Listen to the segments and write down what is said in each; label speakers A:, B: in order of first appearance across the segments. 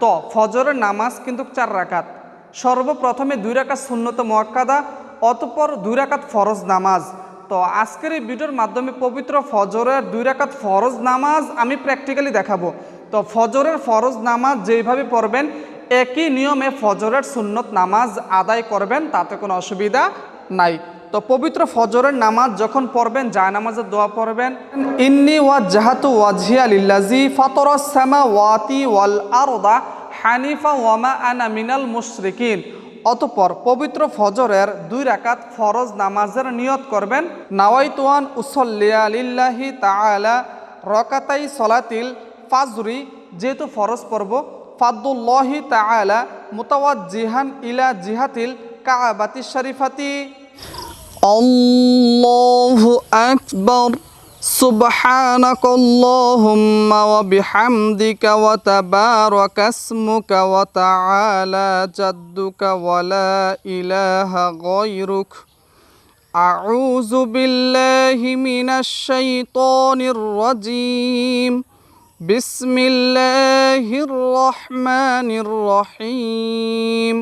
A: তো ফজরের নামাজ কিন্তু 4 রাকাত। সর্বপ্রথমে 2 রাকাত সুন্নত মুআক্কাদা, অতঃপর 2 রাকাত ফরজ নামাজ। তো আজকের এই ভিডিওর মাধ্যমে পবিত্র ফজরের 2 রাকাত ফরজ নামাজ আমি প্র্যাকটিক্যালি দেখাবো। তো ফজরের ফরজ নামাজ যেইভাবে পড়বেন একই নিয়মে ফজরের সুন্নত নামাজ আদায় করবেন, তাতে কোনো অসুবিধা নাই। তো পবিত্র ফজরের নামাজ যখন পড়বেন জায়নামাজের দোয়া পড়বেন, ইন্নী ওয়াজ্জাহাতু ওয়াজহিয়া লিল্লাযী ফাতারাস সামাওয়াতি ওয়াল আরদা হানিফা ওয়া মা আনা মিনাল মুশরিকিন। অতঃপর পবিত্র ফজরের 2 রাকাত ফরজ নামাজের নিয়ত করবেন, নাওয়াইতু আন উসাল্লিয়া লিল্লাহি তাআলা রাকাতাই সলাতিল ফাজরি, যেহেতু ফরজ পড়ব, ফাদুল্লাহি তাআলা মুতাওয়াজ্জিহান ইলা জিহাতিল কাবাতি শরীফাতি। আল্লাহু আকবার, সুবহানাকাল্লাহুম্মা ওয়া বিহামদিকা ওয়া তাবারাকাসমুকা ওয়া তাআলা জাদ্দুকা ওয়া লা ইলাহা গায়রুক। আউযু বিল্লাহি মিনাশ শাইতানির রাজীম। বিসমিল্লাহির রহমানির রহিম।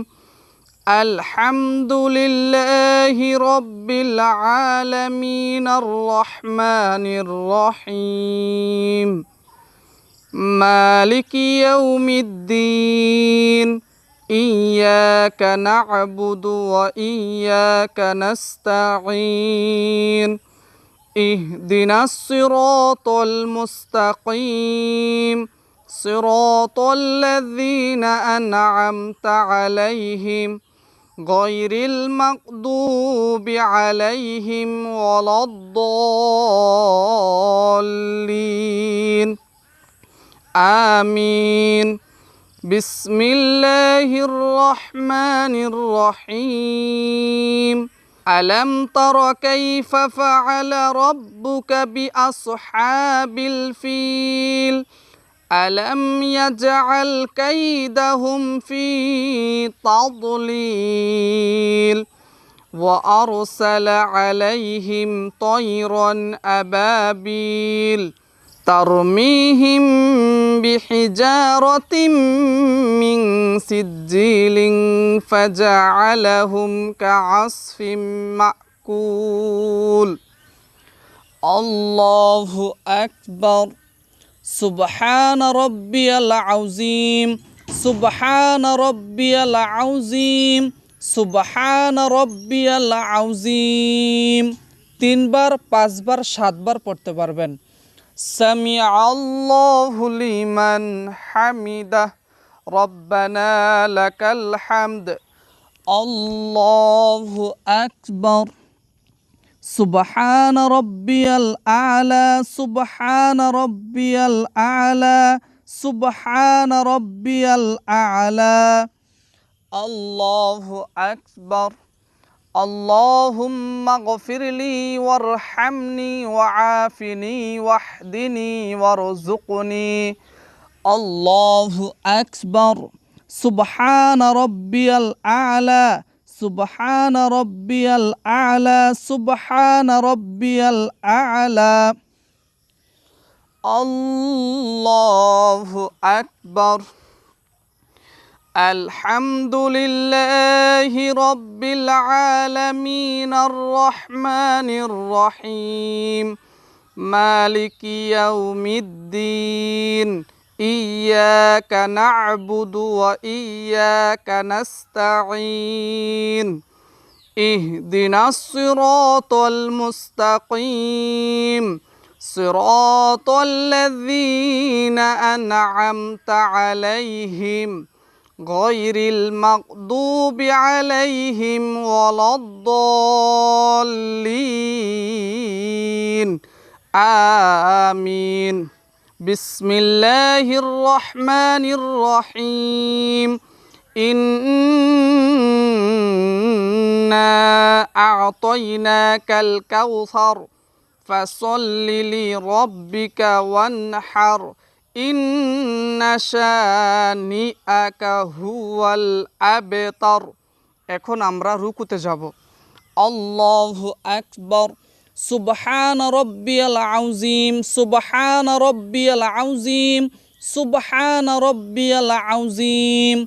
A: আলহামদুলিল্লাহি রাব্বিল আলামিন আর রহমানির রহিম মালিকি ইয়াউমিদ্দিন ইয়্যাকা না'বুদু ওয়া ইয়্যাকা নাস্তাঈন ইহদিনাস সিরাতাল মুস্তাকিম সিরাতাল লাযীনা আন'আমতা আলাইহিম গায়রিল মাগদুবি আলাইহিম ওয়ালাদ-দাল্লিন। আমিন। বিসমিল্লাহির রহমানির রহিম। আলাম তারা কাইফা ফাআলা রাব্বুকা বিআসহাবিল ফিল আলাম ইয়াজআল কাইদাহুম ফি তাদলিল ওয়া আরসালা আলাইহিম তায়রান আবাবিল তারমিহিম বিহিজারাতিম মিন সিজ্জিলিন ফাজআলাহুম কাআসফিম মাকুল। আল্লাহু আকবার। সুবহানা রাব্বিয়াল আযীম, সুবহানা রাব্বিয়াল আযীম, সুবহানা রাব্বিয়াল আযীম। 3 বার, 5 বার, 7 বার পড়তে পারবেন। সামিআল্লাহু লিমান হামিদাহ, রব্বানা লাকাল হামদ। আল্লাহু আকবার। সুবহান রাব্বিয়াল আ'লা, সুবহান রাব্বিয়াল আ'লা, সুবহান রাব্বিয়াল আ'লা। আল্লাহু আকবার। আল্লাহুম্মা গফিরলি ওয়ারহামনি ওয়াআফিনি ওয়াহদিনি ওয়ারযুকনি। আল্লাহু আকবার। সুবহান রাব্বিয়াল আ'লা, সুবহান রাব্বিয়াল আ'লা, সুবহান রাব্বিয়াল আ'লা। আল্লাহু আকবার। আলহামদুলিল্লাহি রাব্বিল আলামিন আর রহমানির রহিম মালিকি ইয়াউমিদ্দিন ইয়্যাকা না'বুদু ওয়া ইয়্যাকা নাস্তাঈন ইহদিনাস সিরাতাল মুস্তাকিম সিরাতাল লাযীনা আন'আমতা আলাইহিম গায়রিল মাগদুবি আলাইহিম ওয়ালাদ-দাল্লিন। আমিন। বিসমিল্লাহির রহমানির রহিম। ইন্না আ'তাইনাকাল কাউসার ফাসাল্লি লিরাব্বিকা ওয়ানহার ইন্না শানিআকা হুয়াল আবতার। এখন আমরা রুকুতে যাব। আল্লাহু আকবার। সুবহান রাব্বিয়াল আযীম, সুবহান রাব্বিয়াল আযীম, সুবহান রাব্বিয়াল আযীম,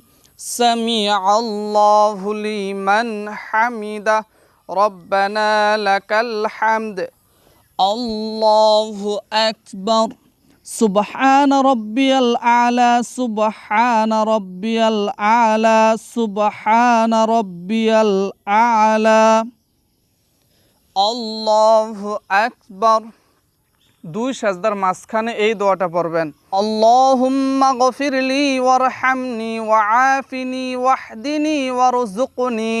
A: সামিআল্লাহু লিমান হামিদা, রব্বানা লাকাল হামদ, আল্লাহু আকবার। সুবহান রাব্বিয়াল আলা, সুবহান রাব্বিয়াল আলা, সুবহান রাব্বিয়াল আলা, আল্লাহু আকবার। দুই সাজদার মাঝখানে এই দোয়াটা পড়বেন, আল্লাহুম্মা গফিরলি ওয়ারহামনি ওয়াআফিনি ওয়াহদিনি ওয়ারযুকনি,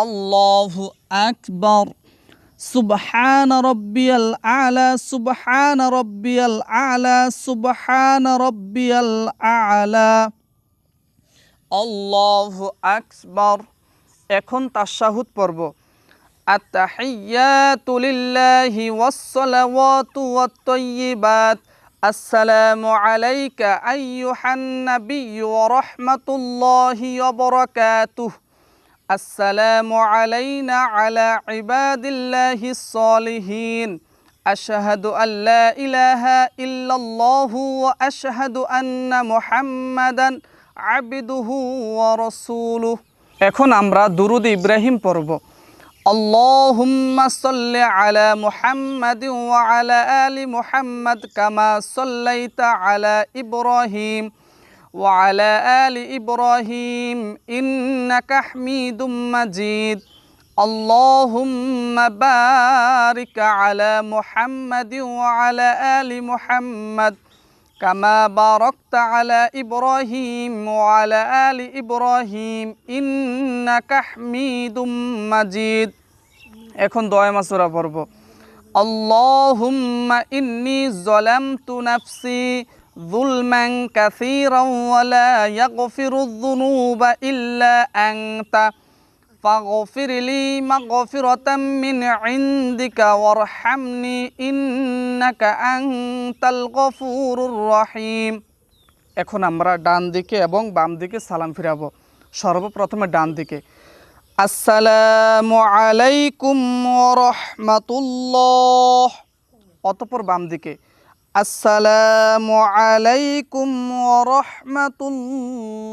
A: আল্লাহু আকবার। সুবহান রাব্বিয়াল আলা, সুবহান রাব্বিয়াল আলা, সুবহান রাব্বিয়াল আলা, আল্লাহু আকবার। এখন তাশাহুদ পড়ব, আত-তাহিয়াতু লিল্লাহি ওয়াস-সালাওয়াতু ওয়াত-তাইয়্যিবাত, আসসালামু আলাইকা আইয়ুহান নাবিয়্যু ওয়া রাহমাতুল্লাহি ওয়া বারাকাতুহু, আসসালামু আলাইনা আলা ইবাদিল্লাহিস সালিহিন, আশহাদু আল্লা ইলাহা ইল্লাল্লাহু ওয়া আশহাদু আন্না মুহাম্মাদান আবদুহু ওয়া রাসূলুহু। এখন আমরা দুরুদ ইব্রাহিম পড়ব, আল্লাহুম্মা সাল্লি আলা মুহাম্মাদিন ওয়া আলা আলি মুহাম্মাদ কামা সাল্লাইতা আলা ইব্রাহিম ওয়া আলা আলি ইব্রাহিম ইন্নাকা হামিদুম মাজিদ, আল্লাহুম্মা বারিক আলা মুহাম্মাদিন ওয়া আলা আলি মুহাম্মাদ কামা বারাকতা আলা ইব্রাহিম ওয়া আলা আলি ইব্রাহিম ইন্নাকা হামিদুম মাজিদ। এখন দোয়া মাসুরা পড়ব, আল্লাহুম্মা ইন্নী যালামতু নাফসি যুলমান কাসীরান ওয়া লা ইয়াগফিরুয যুনুবা ইল্লা আনতা ফাগফিরলি মাগফিরাতাম মিন ইনদিকা ওয়ারহামনি ইন্নাকা আনতাল গফুরুর রহিম। এখন আমরা ডান দিকে এবং বাম দিকে সালাম ফিরাবো। সর্বপ্রথমে ডান দিকে, আসসালামু আলাইকুম ওয়া রাহমাতুল্লাহ। অতঃপর বাম দিকে, আসসালামু আলাইকুম ওয়া রাহমাতুল্লাহ।